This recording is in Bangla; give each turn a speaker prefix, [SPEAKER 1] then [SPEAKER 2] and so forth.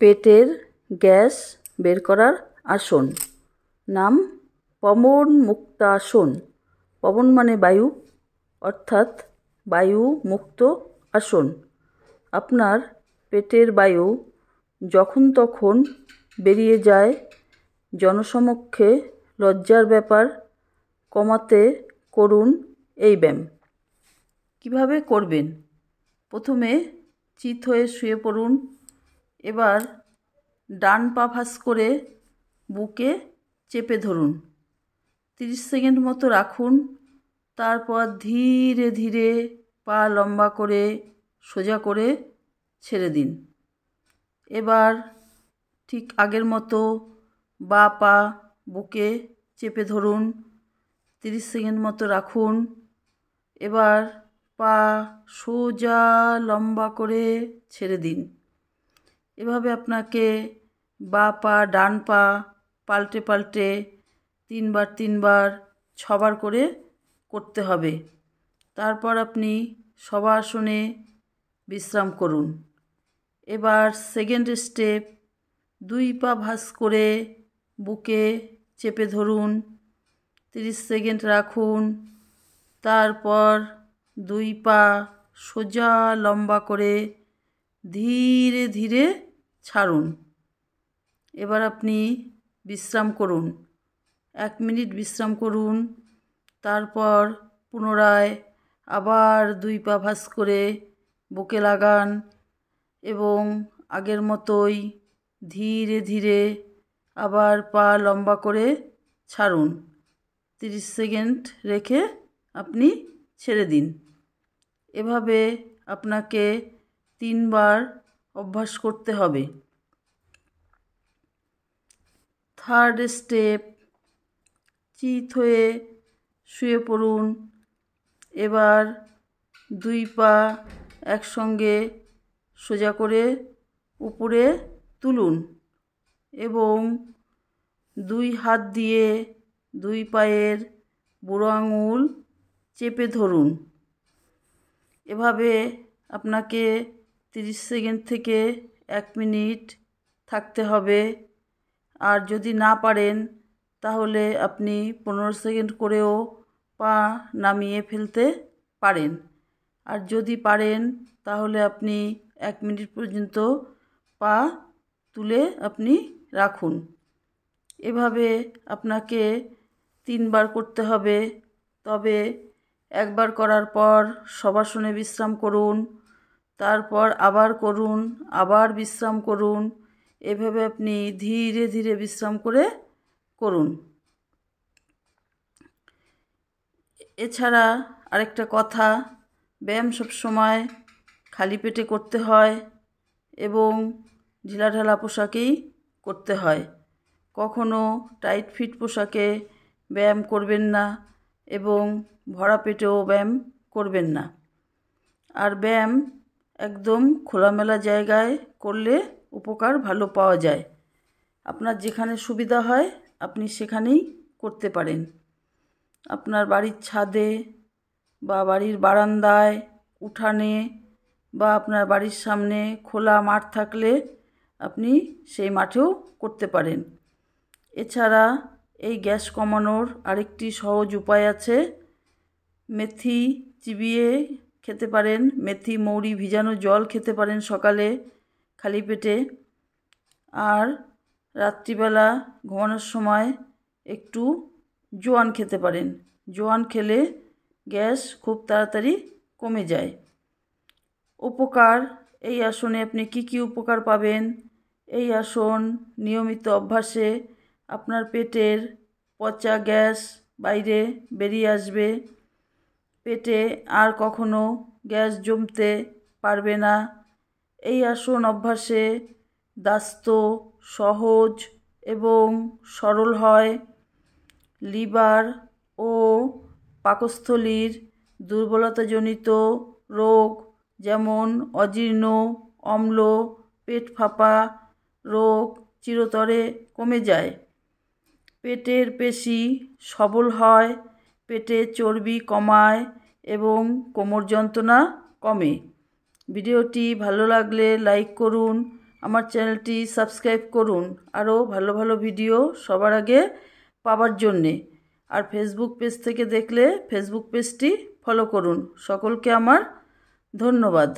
[SPEAKER 1] পেটের গ্যাস বের করার আসন। নাম পবন মুক্তাসন। পবন মানে বায়ু, অর্থাৎ বায়ু মুক্ত আসন। আপনার পেটের বায়ু যখন তখন বেরিয়ে যায়, জনসমক্ষে লজ্জার ব্যাপার কমাতে করুন এই ব্যায়াম। কিভাবে করবেন? প্রথমে চিত হয়ে শুয়ে পড়ুন। এবার ডান পা ভাঁজ করে বুকে চেপে ধরুন। 30 সেকেন্ড মতো রাখুন। তারপর ধীরে ধীরে পা লম্বা করে সোজা করে ছেড়ে দিন। এবার ঠিক আগের মতো বাঁ পা বুকে চেপে ধরুন। 30 সেকেন্ড মতো রাখুন। এবার পা সোজা লম্বা করে ছেড়ে দিন। এভাবে আপনাকে বাঁ পা ডান পা পাল্টে পাল্টে 3বার 6বার করে করতে হবে। তারপর আপনি শবাসনে বিশ্রাম করুন। এবার সেকেন্ড স্টেপ, 2 পা ভাঁজ করে বুকে চেপে ধরুন। 30 সেকেন্ড রাখুন। তারপর 2 পা সোজা লম্বা করে ধীরে ধীরে ছাড়ুন। এবার আপনি বিশ্রাম করুন। 1 মিনিট বিশ্রাম করুন। তারপর পুনরায় আবার 2 পা ভাঁজ করে বুকে লাগান এবং আগের মতোই ধীরে ধীরে আবার পা লম্বা করে ছাড়ুন। 30 সেকেন্ড রেখে আপনি ছেড়ে দিন। এভাবে আপনাকে 3 বার অভ্যাস করতে হবে। থার্ড স্টেপ, চিত হয়ে শুয়ে পড়ুন। এবার 2 পা একসঙ্গে সোজা করে উপরে তুলুন এবং 2 হাত দিয়ে 2 পায়ের বুড়ো আঙুল চেপে ধরুন। এভাবে আপনাকে 30 সেকেন্ড থেকে 1 মিনিট থাকতে হবে। আর যদি না পারেন তাহলে আপনি 15 সেকেন্ড করেও পা নামিয়ে ফেলতে পারেন। আর যদি পারেন তাহলে আপনি 1 মিনিট পর্যন্ত পা তুলে আপনি রাখুন। এভাবে আপনাকে 3 বার করতে হবে। তবে একবার করার পর শবাসনে বিশ্রাম করুন। তারপর আবার করুন, আবার বিশ্রাম করুন। এভাবে আপনি ধীরে ধীরে বিশ্রাম করে করুন। এছাড়া আরেকটা কথা, ব্যায়াম সবসময় খালি পেটে করতে হয় এবং ঢিলাঢালা পোশাকেই করতে হয়। কখনো টাইট ফিট পোশাকে ব্যায়াম করবেন না এবং ভরা পেটেও ব্যায়াম করবেন না। আর ব্যায়াম একদম খোলামেলা জায়গায় করলে উপকার ভালো পাওয়া যায়। আপনার যেখানে সুবিধা হয় আপনি সেখানেই করতে পারেন। আপনার বাড়ির ছাদে বা বাড়ির বারান্দায়, উঠানে বা আপনার বাড়ির সামনে খোলা মাঠ থাকলে আপনি সেই মাঠেও করতে পারেন। এছাড়া এই গ্যাস কমানোর আরেকটি সহজ উপায় আছে। মেথি চিবিয়ে খেতে পারেন। মেথি মৌরি ভিজানো জল খেতে পারেন সকালে খালি পেটে। আর রাত্রিবেলা ঘুমানোর সময় একটু জোয়ান খেতে পারেন। জোয়ান খেলে গ্যাস খুব তাড়াতাড়ি কমে যায়। উপকার, এই আসনে আপনি কি কি উপকার পাবেন? এই আসন নিয়মিত অভ্যাসে আপনার পেটের পচা গ্যাস বাইরে বেরিয়ে আসবে। পেটে আর কখনো গ্যাস জমতে পারবে না। এই আসন অভ্যাসে দাস্ত সহজ এবং সরল হয়। লিভার ও পাকস্থলীর দুর্বলতাজনিত রোগ যেমন অজীর্ণ, অম্ল, পেট ফাঁপা রোগ চিরতরে কমে যায়। পেটের পেশি সবল হয়, পেটে চর্বি কমায় এবং কোমর যন্ত্রণা কমে। ভিডিওটি ভালো লাগলে লাইক করুন আমার চ্যানেলটি সাবস্ক্রাইব করুন আরও ভালো ভালো ভিডিও সবার আগে পাওয়ার জন্যে। আর ফেসবুক পেজ থেকে দেখলে ফেসবুক পেজটি ফলো করুন। সকলকে আমার ধন্যবাদ।